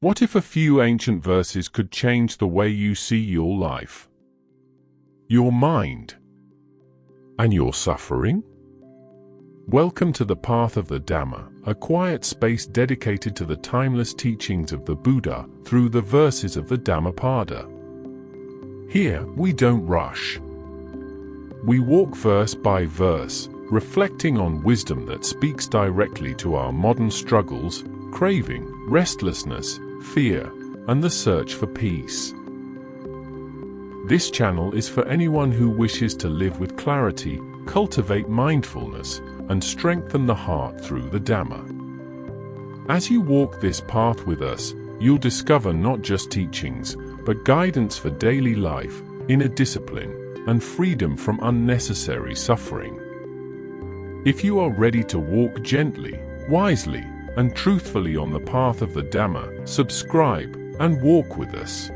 What if a few ancient verses could change the way you see your life, your mind, and your suffering? Welcome to the path of the Dhamma, a quiet space dedicated to the timeless teachings of the Buddha through the verses of the Dhammapada. Here, we don't rush. We walk verse by verse, reflecting on wisdom that speaks directly to our modern struggles, craving, restlessness, fear, and the search for peace. This channel is for anyone who wishes to live with clarity, cultivate mindfulness, and strengthen the heart through the Dhamma. As you walk this path with us, you'll discover not just teachings, but guidance for daily life, inner discipline, and freedom from unnecessary suffering. If you are ready to walk gently, wisely, and truthfully on the path of the Dhamma, subscribe and walk with us.